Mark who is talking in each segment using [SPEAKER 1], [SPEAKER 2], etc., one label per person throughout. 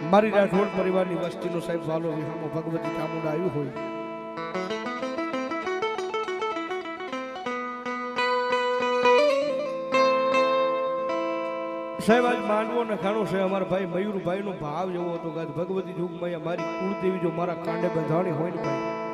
[SPEAKER 1] મારી રાઠોડ પરિવારની વસ્તીનો સાહેબ વાલો વિહામો ભગવતી ચામુંડા આવ્યું હોય સાહેબ આજ માંડવો ને ખાણો છે અમારા ભાઈ મયુરભાઈ નો ભાવ એવો હતો કે ભગવતી યુગમાં મારી કુળદેવી જો મારા કાંડે બંધાણી હોય ને ભાઈ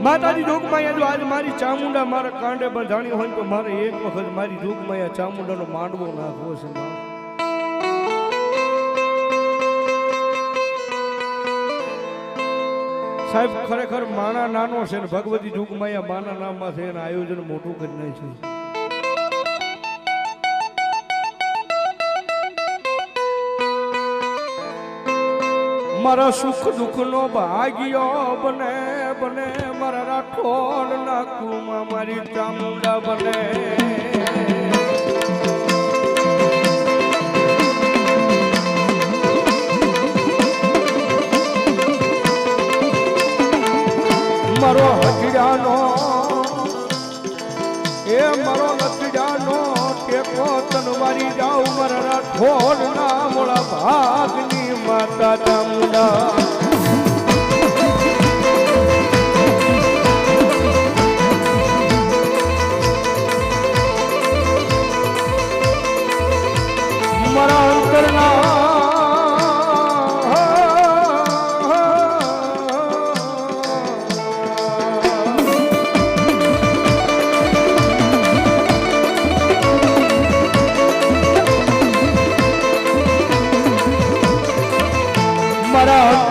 [SPEAKER 1] માતાજી જોગમાયા જો આજ મારી ચામુંડા મારા કાંડે બંધાણી હોય તો મારે એક વખત મારી જોગમાયા ચામુંડાનો માંડવો નાખવો છે સાહેબ ખરેખર માણા નાનો છે ને ભગવતી જોગમાયા માના નામમાં છે એનું આયોજન મોટું કરી નાખ્યું છે મારા સુખ દુઃખ નો ભાગ્યો બને બને મારા રાઠોડ ના કુળમાં મારી ચામુંડા બને મારો હજડાનો એ મારો લચડાનો ટેકો તનવારી જાઉં મારા રાઠોડ ના મોળા ભાગની માતા ચામુંડા મારા અંતરના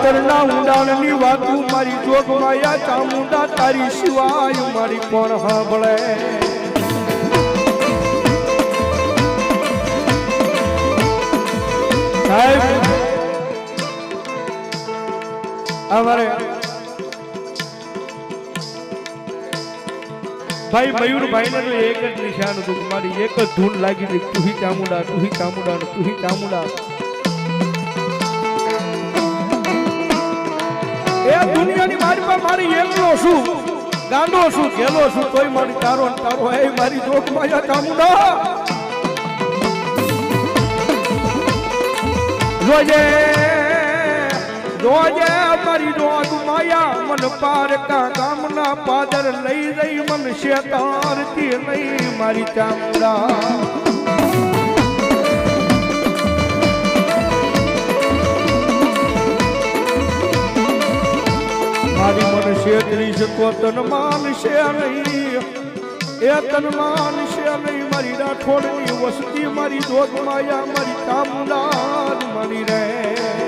[SPEAKER 1] અંતરના ઊંડાણની વાતું મારી જોગમાયા ચામુંડા તારી સિવાય મારી કોણ સાંભળે સાહેબ અમારે ભાઈ મયુરભાઈ ને તો એક જ નિશાન હતું મારી એક જ ધૂન લાગી હતી તુહી ચામુંડા તુહી ચામુંડા તુહી ચામુંડા એ દુનિયાની મારી પર મારી એકલો છું ગાંડો છું ગેલો છું તોય મારી તારો ને તારો એ મારી જોગમાયા ચામુંડા જોજે જોજે મારી જોગમાયા મન પારકા ગામના પાદર લઈ જઈ મન શેતારતી નહીં મારી ચામુંડા મારી મન શેતરી શકો તન માનશે નહીં એ તન માનશે નહીં મારી રાઠોડની વસ્તી મારી જોગમાયા મારી ચામુંડા મારી રે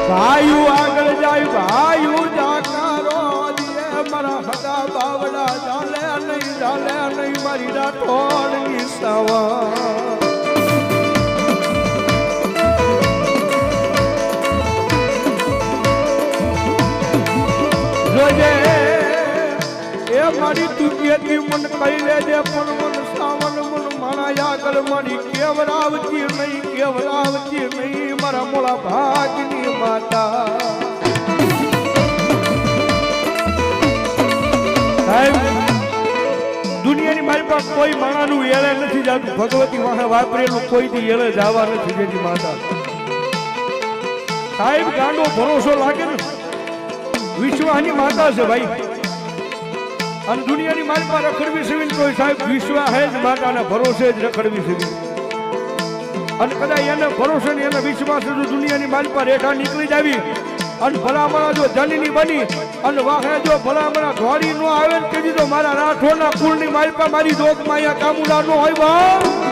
[SPEAKER 1] ભાઈઓ આગળ જાય ભાઈઓ જાકારો દિયે મારા હગા બાવડા ચાલે નહીં મારી રાઠોડની સવા જોજે એ મારી તુકેતી મન કહી લેજે પણ મન સાવન મન માણા આગળ મારી કેવરાવતી નહીં મારા મોળા ભાગની માતા સાહેબ દુનિયાની મારી પાસે કોઈ માણાનું એળે નથી જાતું ભગવતી વાહે વાપરેલું કોઈથી એળે જવા નથી જેથી માતા સાહેબ ગાંડો ભરોસો લાગે ને વિશ્વાની માતા છે ભાઈ અને દુનિયાની મારી પાસે રખડવી સેવી કોઈ સાહેબ વિશ્વા હે જ માતાના ભરોસે જ રખડવી સેવી અને કદાચ એને ભરોસે ને એના વિશ્વાસ દુનિયાની મારી પર રેખા નીકળી જાવી અને ભલામણા જો જનની બની અને વાહે જો ભલામણા ધોરી નો આવે ને તેથી તો મારા રાઠોડના કુળની મારી પર મારી જોગમાયા ચામુંડા નો હોય બા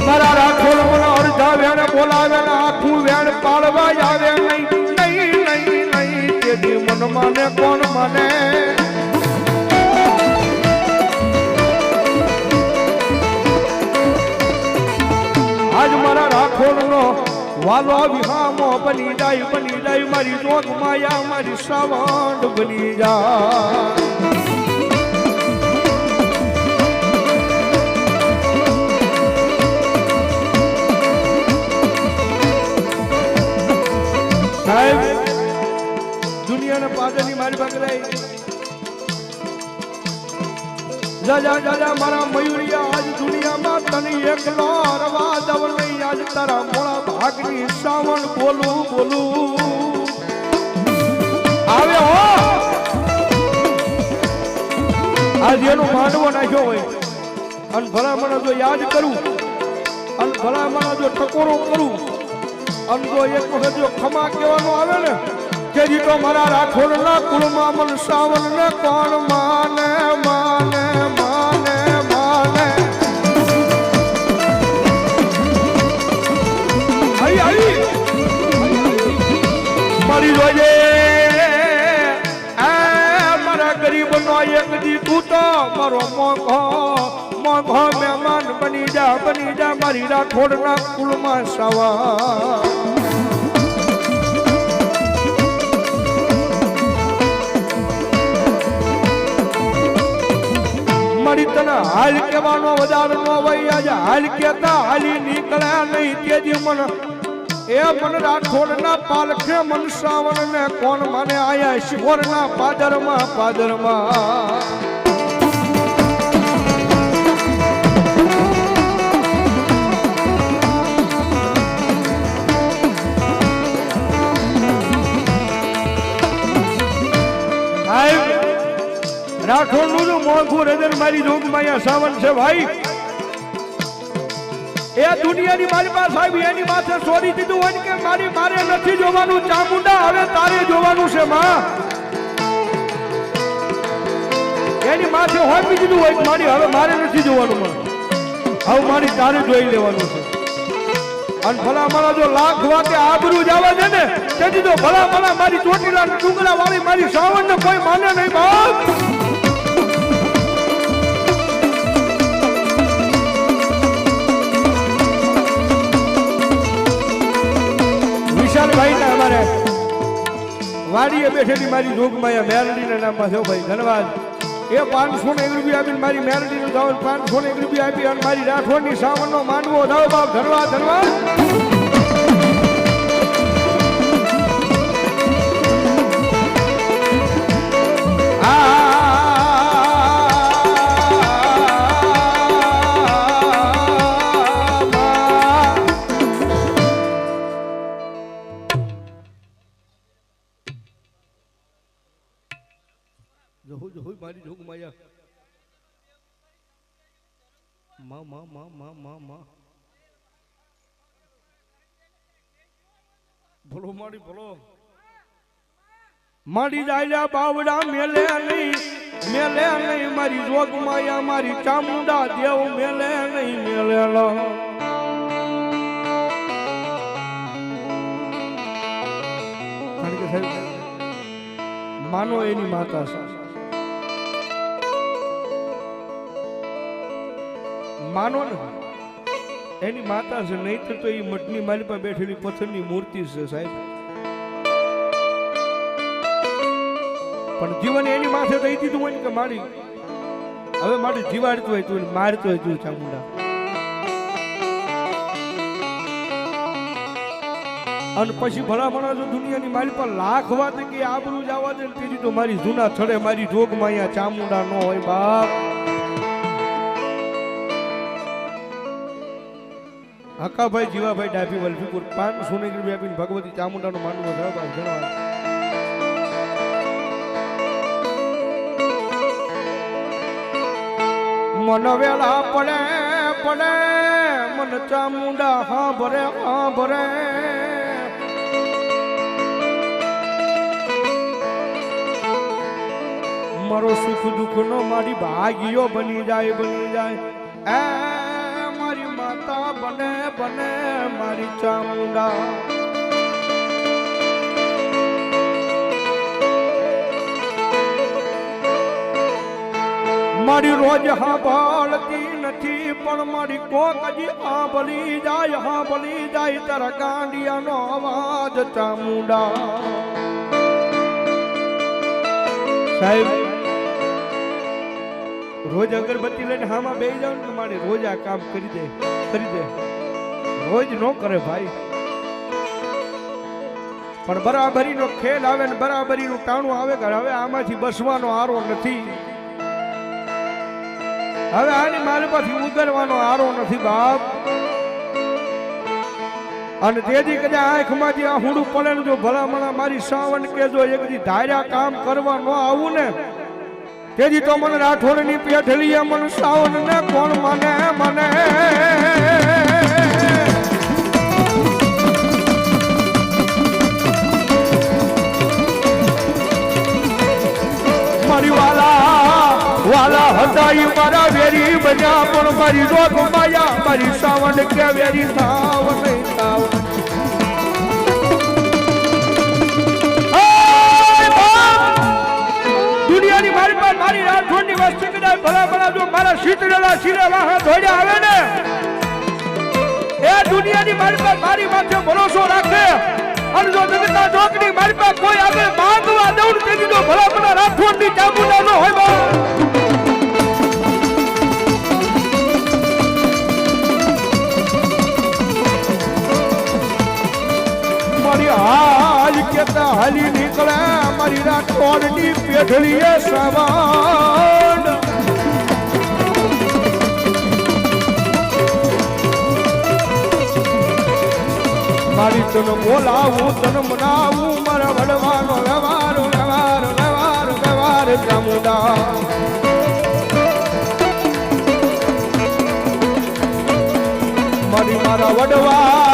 [SPEAKER 1] મારા રાઠોડ મને અડધા વેણ બોલાવે ને આખું વેણ પાડવા આવે નહીં તેથી મન માને કોણ માને રાખોડ નો વાલો વિહામો બની જાય મારી જોગ માયા મારી શ્રાવણ બની જાય સાહેબ દુનિયાના પાદરની મારી પકડાઈ જાજા મારા મયુરિયા આજ દુનિયામાં તને એકલો રવા દવ નહીં આજ તારા મોળા ભાગની શ્રાવણ બોલું આવે હો આજ એનો માંડવો નાખ્યો હોય અને ભલામણ જો યાદ કરું અને ભલામણ જો ટકોરો કરું અને જો એક વખત જો ખમા કહેવાનો આવે ને કે જીતો મારા રાખોડના કુળમાં મન શ્રાવણ ને કોણ માને માને માને માને આઈ મારી જોજે મારા ગરીબનો એક દી તું તો મારો મોઘો મહેમાન બની જા મારી રાખોડના કુળમાં શ્રાવણ મારી તને હાલ કેવાનો વધાર નો હોય આજે હાલ કેતા હાલી નીકળે નહીં તેજી મન એ મન રાખોડના પાલખે મન શ્રાવણ ને કોણ મને આયા શિહોરના પાદરમાં રાખોડ નું મોંઘું હૃદય મારી જોગ માયા સાવન છે ભાઈ એ દુનિયાની મારી પાસે આવી એની માથે છોડી દીધું હોય કે મારે નથી જોવાનું ચામુંડા હવે તારે જોવાનું છે માં એની માથે હોપી દીધું હોય મારી હવે મારે નથી જોવાનું માં હવે મારી તારે જોઈ લેવાનું છે અને ભલા મારા જો લાખ વાતે આબરૂ જ આવે છે ને તેથી તો ભલા મારી ચોટીલા ડુંગરા વાળી મારી સાવન ને કોઈ માને નહીં બાપ ભાઈ ને અમારે વાડીએ બેઠેલી મારી જોગમાયા મેરડી ના નામમાં થયો ભાઈ ધન્યવાદ એ 501 રૂપિયા આપીને મારી મેરડી નું ધાવ 501 રૂપિયા આપી અને મારી રાખોડની સાવન નો માનવો ધાવ બાપ ધન્યવાદ મારી જોગ માયા માં ભલો મારી ભલો મારી જાયલા બાવડા મેલે નહીં મારી જોગ માયા મારી ચામુંડા દેવ મેલે નહીં મેલેલો કારણ કે સાહેબ માનો એની માતા છે માનો ને એની માતા છે નહીતર તો એ મઠની મારી પર બેઠેલી પથ્થરની મૂર્તિ છે સાહેબ પણ જીવન એની માથે દઈ દીધું હોય ને કે મારી હવે મારી જીવાડતું હોય તું મારતો હોય તું ચામુંડા અને પછી ભલામણા જો દુનિયાની મારી પર લાખ વાત કે આબરૂ જ આવવા દે ને તેથી તો મારી જૂના થડે મારી જોગમાં અહીંયા ચામુંડા ન હોય બાપ હકાભાઈ જીવાભાઈ ડાભી વલભીપુર 500 રૂપિયા આપીને ભગવતી ચામુંડાનો માનવો ધન્યવાદ મન વેળા પડે મન ચામુંડા હા ભરે મારો સુખ દુઃખ નો મારી ભાગ્યો બની જાય એ મારી માતા બને મારી ચામુંડા મારી રોજ સાંભળતી નથી પણ મારી કોક હજી આંભળી જાય તારા ગાંડિયાનો અવાજ ચામુંડા સાહેબ રોજ અગરબત્તી લઈને હામાં બેસી જાવ ને મારી રોજ આ કામ કરી દે રોજ નો કરે ભાઈ પણ બરાબરીનો ખેલ આવે ને બરાબરીનું ટાણું આવે કે હવે આમાંથી બસવાનો આરો નથી હવે આની મારી પાછી ઉગરવાનો આરો નથી બાપ અને તેજી કદાચ આંખમાંથી આ હુડું પડે ને જો ભલામણા મારી સાવન કે જો એક દી ધાર્યા કામ કરવા ન આવું ને તેજી તો મને રાઠોડની પેઠલી મને સાવન ને કોણ મને મારી વાલા હતા ઈ મારા વેરી બન્યા પણ મારી રોગ માયા મારી સાવન કે વેરી સાવન દુનિયાની મારી પર મારી રાઠોડની વસ્તી કદાચ ભલા જો મારા શીતળેલા શિરેલા હાથ ધોડ્યા આવે ને એ દુનિયાની મારી પર મારી માથે ભરોસો રાખે અને જો જગતના જોકની મારી પર કોઈ આગળ માંગવા દઉં તેની તો ભલા રાઠોડની ચામુંડા ન હોય બા મારી હાલ કેતા હાલી નીકળે મારી રાઠોડની પેઠળીએ સાવન મારી તને બોલાવું તને મનાવું મારા વડવાનો વ્યવહાર ચામુંડા મારી મારા વડવા